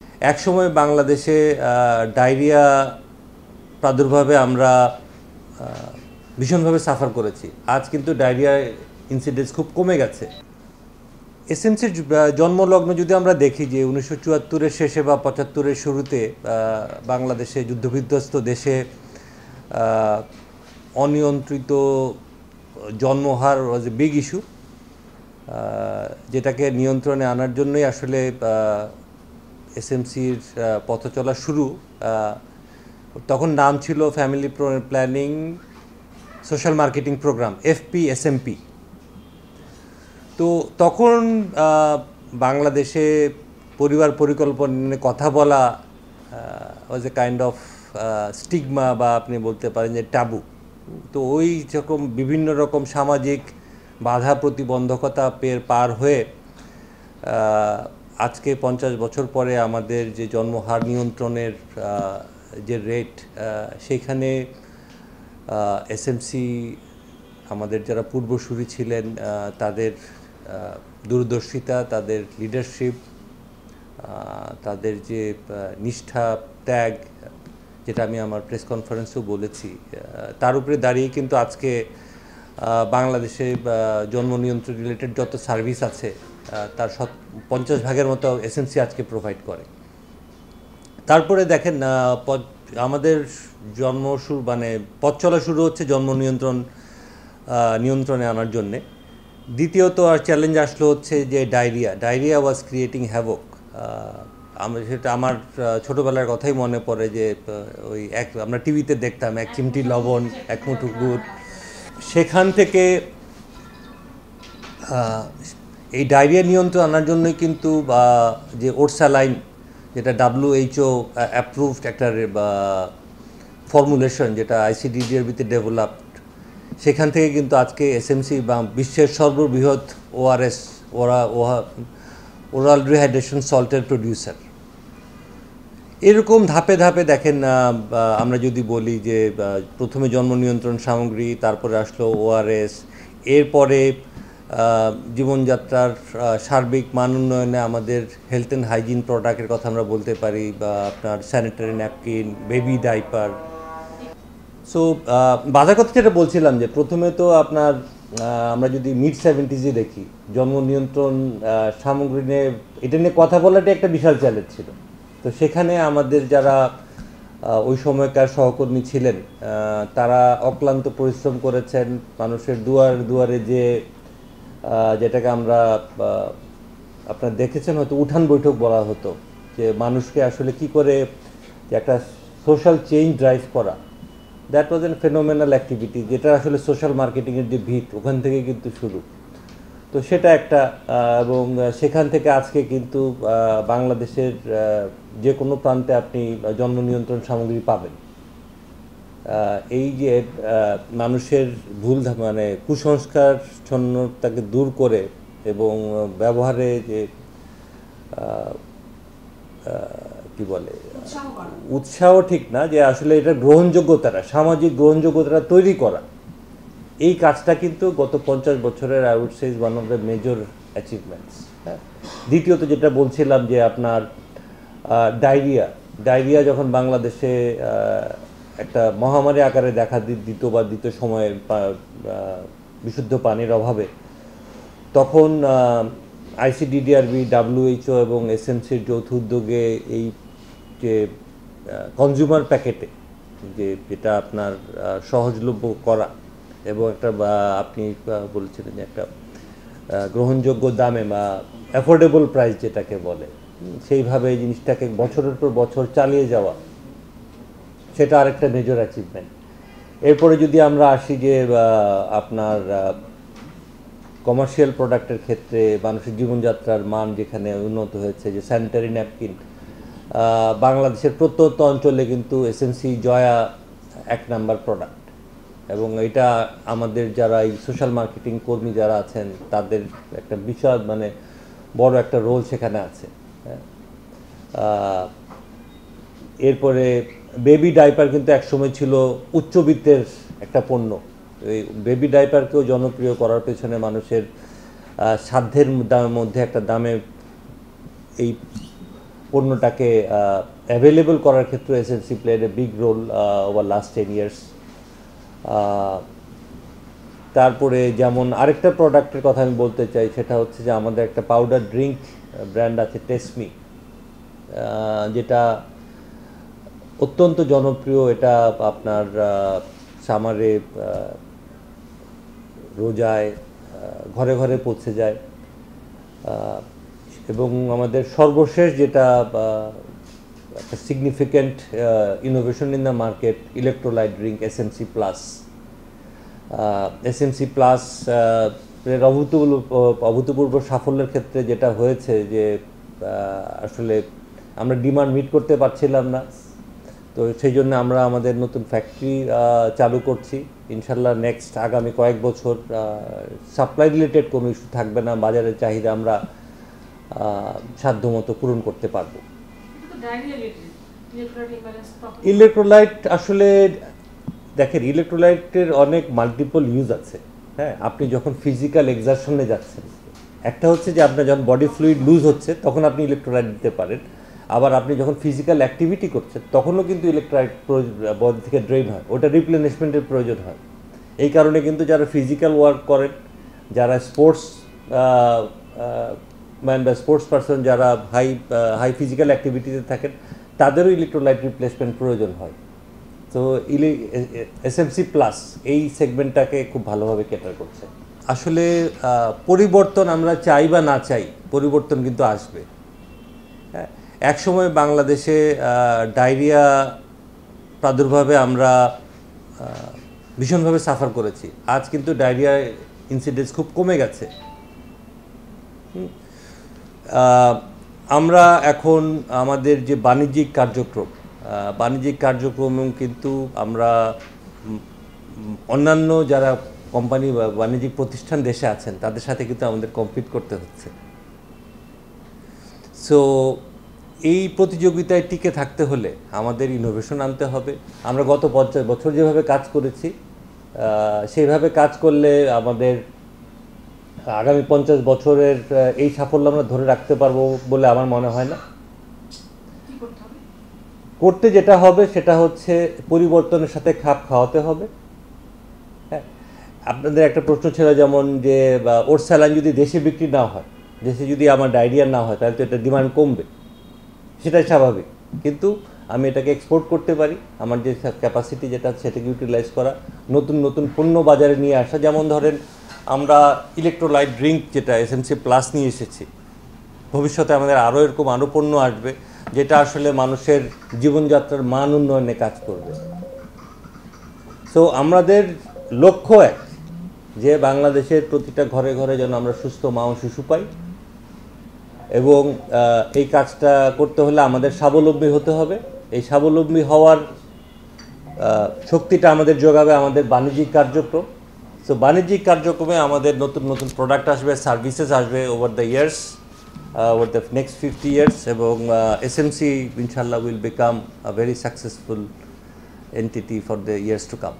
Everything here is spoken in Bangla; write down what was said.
একসময় বাংলাদেশে ডায়রিয়া প্রাদুর্ভাবে আমরা ভীষণভাবে সাফার করেছি। আজ কিন্তু ডায়রিয়া ইনসিডেন্স খুব কমে গেছে। এসএমসির জন্মলগ্ন যদি আমরা দেখি যে 1974-এর শেষে বা 75-এর শুরুতে বাংলাদেশে যুদ্ধবিধ্বস্ত দেশে অনিয়ন্ত্রিত জন্মহার ওয়াজ এ বিগ ইস্যু, যেটাকে নিয়ন্ত্রণে আনার জন্যই আসলে এসএমসির পথ চলা শুরু। তখন নাম ছিল family planning social marketing programme, FPSMP। তো তখন বাংলাদেশে পরিবার পরিকল্পনা নিয়ে কথা বলা was a kind of stigma, বা আপনি বলতে পারেন যে টাবু। তো ওই রকম বিভিন্ন রকম সামাজিক বাধা প্রতিবন্ধকতা পার হয়ে আজকে 50 বছর পরে আমাদের যে জন্মহার নিয়ন্ত্রণের যে রেট, সেখানে এসএমসি আমাদের যারা পূর্বসূরি ছিলেন তাদের দূরদর্শিতা, তাদের লিডারশিপ, তাদের যে নিষ্ঠা, ত্যাগ, যেটা আমি আমার প্রেস কনফারেন্সেও বলেছি, তার উপরে দাঁড়িয়ে কিন্তু আজকে বাংলাদেশে জন্ম নিয়ন্ত্রণ রিলেটেড যত সার্ভিস আছে তার 50% মতো এসএমসি আজকে প্রোভাইড করে। তারপরে দেখেন আমাদের মানে পথ চলা শুরু হচ্ছে জন্ম নিয়ন্ত্রণে আনার জন্যে। দ্বিতীয়ত আর চ্যালেঞ্জ আসলো হচ্ছে যে ডায়রিয়া ওয়াজ ক্রিয়েটিং হ্যাভক। সেটা আমার ছোটোবেলার কথাই মনে পড়ে যে ওই আমরা টিভিতে দেখতাম এক চিমটি লবণ এক মুঠো গুড়। সেখান থেকে এই ডায়রিয়া নিয়ন্ত্রণ আনার জন্যই কিন্তু যে ওরসালাইন, যেটা WHO অ্যাপ্রুভড একটা ফর্মুলেশন, যেটা ICDDRBতে ডেভেলপড, সেখান থেকে কিন্তু আজকে এসএমসি বা বিশ্বের সর্ববৃহৎ ORS ওরাল রিহাইড্রেশন সল্টের প্রডিউসার। এরকম ধাপে ধাপে দেখেন, আমরা যদি বলি যে প্রথমে জন্ম নিয়ন্ত্রণ সামগ্রী, তারপরে আসলো ORS, এরপরে জীবনযাত্রার সার্বিক মান উন্নয়নে আমাদের হেলথ অ্যান্ড হাইজিন প্রোডাক্টের কথা আমরা বলতে পারি, বা আপনার sanitary napkin, baby diaper. So বাজার কথা যেটা বলছিলাম যে প্রথমে তো আপনার আমরা যদি মিড-70s দেখি, জন্ম নিয়ন্ত্রণ সামগ্রী নিয়ে এটা নিয়ে কথা বলাটা একটা বিশাল চ্যালেঞ্জ ছিল। তো সেখানে আমাদের যারা ওই সময়কার সহকর্মী ছিলেন তারা অক্লান্ত পরিশ্রম করেছেন। মানুষের দুয়ারে যেটাকে আমরা আপনারা দেখেছেন হয়তো উঠান বৈঠক বলা হতো, যে মানুষকে আসলে কি করে যে একটা সোশ্যাল চেঞ্জ ড্রাইভ করা, that was an phenomenal activity, যেটা আসলে সোশ্যাল মার্কেটিংয়ের যে ভিত, ওখান থেকে কিন্তু শুরু। তো সেটা একটা, এবং সেখান থেকে আজকে কিন্তু বাংলাদেশের যে কোনো প্রান্তে আপনি জন্ম নিয়ন্ত্রণ সামগ্রী পাবেন। এই যে মানুষের মানে কুসংস্কার ছন্নতাকে দূর করে এবং ব্যবহারে যে কি বলে উৎসাহ ঠিক না, যে আসলে এটা সামাজিক গ্রহণযোগ্যতাটা তৈরি করা, এই কাজটা কিন্তু গত 50 বছরের I would say is one of the major achievements. হ্যাঁ, দ্বিতীয়ত যেটা বলছিলাম যে আপনার ডায়রিয়া যখন বাংলাদেশে একটা মহামারী আকারে দেখা দিত সময়ে বিশুদ্ধ পানির অভাবে, তখন ICDDRB, WHO এবং এসএমসির যৌথ উদ্যোগে এই যে কনজিউমার প্যাকেটে যেটা আপনার সহজলভ্য করা এবং একটা আপনি বলছিলেন যে একটা গ্রহণযোগ্য দামে বা অ্যাফোর্ডেবল প্রাইস যেটাকে বলে, সেইভাবে এই জিনিসটাকে বছরের পর বছর চালিয়ে যাওয়া, সেটা আরেকটা মেজর অ্যাচিভমেন্ট। এরপরে যদি আমরা আসি যে আপনার কমার্শিয়াল প্রোডাক্টের ক্ষেত্রে মানুষের জীবনযাত্রার মান যেখানে উন্নত হয়েছে, যে স্যানিটারি ন্যাপকিন, বাংলাদেশের প্রত্যন্ত অঞ্চলে কিন্তু এসএমসি জয়া 1 নাম্বার প্রোডাক্ট, এবং এটা আমাদের যারা এই সোশ্যাল মার্কেটিং কর্মী যারা আছেন তাদের একটা বিশাল মানে বড় একটা রোল সেখানে আছে। এরপরে বেবি ডাইপার কিন্তু একসময় ছিল উচ্চবিত্তের একটা পণ্য। এই বেবি ডাইপারকেও জনপ্রিয় করার পেছনে মানুষের সাধ্যের মধ্যে একটা দামে এই পণ্যটাকে অ্যাভেলেবল করার ক্ষেত্রে SMC played a big role over last 10 years. তারপরে যেমন আরেকটা প্রোডাক্টের কথা আমি বলতে চাই, সেটা হচ্ছে যে আমাদের একটা পাউডার ড্রিঙ্ক ব্র্যান্ড আছে টেসমি, যেটা অত্যন্ত জনপ্রিয়। এটা আপনার সামারে, রোজায় ঘরে ঘরে পৌঁছে যায়। এবং আমাদের সর্বশেষ যেটা একটা significant innovation in the market, electrolyte drink SMC plus. SMC plus এর অভূতপূর্ব সাফল্যের ক্ষেত্রে যেটা হয়েছে যে আসলে আমরা ডিমান্ড মিট করতে পারছিলাম না, তো সেই জন্য আমরা আমাদের নতুন ফ্যাক্টরি চালু করছি। ইনশাল্লাহ নেক্সট আগামী কয়েক বছর সাপ্লাই রিলেটেড কোনো ইস্যু থাকবে না, বাজারের চাহিদা আমরা সাধ্যমতো পূরণ করতে পারবো। ইলেকট্রোলাইট আসলে দেখেন, ইলেকট্রোলাইটের অনেক মাল্টিপল ইউজ আছে। হ্যাঁ, আপনি যখন ফিজিক্যাল এক্সারশনে যাচ্ছেন, একটা হচ্ছে যে আপনার যখন বডি ফ্লুইড লুজ হচ্ছে তখন আপনি ইলেকট্রোলাইট দিতে পারেন। আবার আপনি যখন ফিজিক্যাল অ্যাক্টিভিটি করছেন তখনও কিন্তু ইলেকট্রোলাইট বডি থেকে ড্রেন হয়, ওটা রিপ্লেনিশমেন্টের প্রয়োজন হয়। এই কারণে কিন্তু যারা ফিজিক্যাল ওয়ার্ক করেন, যারা স্পোর্টস ম্যান বা স্পোর্টস পারসন, যারা হাই ফিজিক্যাল অ্যাক্টিভিটিতে থাকেন, তাদেরও ইলেকট্রোলাইট রিপ্লেসমেন্ট প্রয়োজন হয়। তো এসএমসি প্লাস এই সেগমেন্টটাকে খুব ভালোভাবে ক্যাটার করছে। আসলে পরিবর্তন আমরা চাই বা না চাই, পরিবর্তন কিন্তু আসবে। হ্যাঁ, একসময় বাংলাদেশে ডায়রিয়া প্রাদুর্ভাবে আমরা ভীষণভাবে সাফার করেছি। আজ কিন্তু ডায়রিয়া ইনসিডেন্স খুব কমে গেছে। আমরা এখন আমাদের যে বাণিজ্যিক কার্যক্রম কিন্তু আমরা অন্যান্য যারা কোম্পানি বা বাণিজ্যিক প্রতিষ্ঠান দেশে আছেন তাদের সাথে কিন্তু আমাদের কম্পিট করতে হচ্ছে। সো এই প্রতিযোগিতায় টিকে থাকতে হলে আমাদের ইনোভেশন আনতে হবে। আমরা গত 50 বছর যেভাবে কাজ করেছি সেইভাবে কাজ করলে আমাদের আগামী 50 বছরের এই সাফল্য আমরা ধরে রাখতে পারবো বলে আমার মনে হয় না। করতে যেটা হবে সেটা হচ্ছে পরিবর্তনের সাথে খাপ খাওয়াতে হবে। হ্যাঁ, আপনাদের একটা প্রশ্ন ছিল যেমন যে ওর স্যালাইন যদি দেশে বিক্রি না হয়, দেশে যদি আমার ডায়রিয়া না হয়, তাহলে তো এটা ডিমান্ড কমবে, সেটাই স্বাভাবিক। কিন্তু আমি এটাকে এক্সপোর্ট করতে পারি, আমার যে ক্যাপাসিটি যেটা সেটাকে ইউটিলাইজ করা, নতুন নতুন পণ্য বাজারে নিয়ে আসা। যেমন ধরেন আমরা ইলেকট্রোলাইট ড্রিঙ্ক যেটা এসএমসি প্লাস নিয়ে এসেছি, ভবিষ্যতে আমাদের আরও এরকম আরও পণ্য আসবে যেটা আসলে মানুষের জীবনযাত্রার মান উন্নয়নে কাজ করবে। সো আমাদের লক্ষ্য এক, যে বাংলাদেশের প্রতিটা ঘরে ঘরে যেন আমরা সুস্থ মা ও শিশু পাই, এবং এই কাজটা করতে হলে আমাদের স্বাবলম্বী হতে হবে। এই স্বাবলম্বী হওয়ার শক্তিটা আমাদের যোগাবে আমাদের বাণিজ্যিক কার্যক্রম। সো বাণিজ্যিক কার্যক্রমে আমাদের নতুন নতুন প্রোডাক্ট আসবে, সার্ভিসেস আসবে over the years, over the next 50 years, এবং এসএমসি ইনশাল্লাহ will become a very successful entity for the years to come.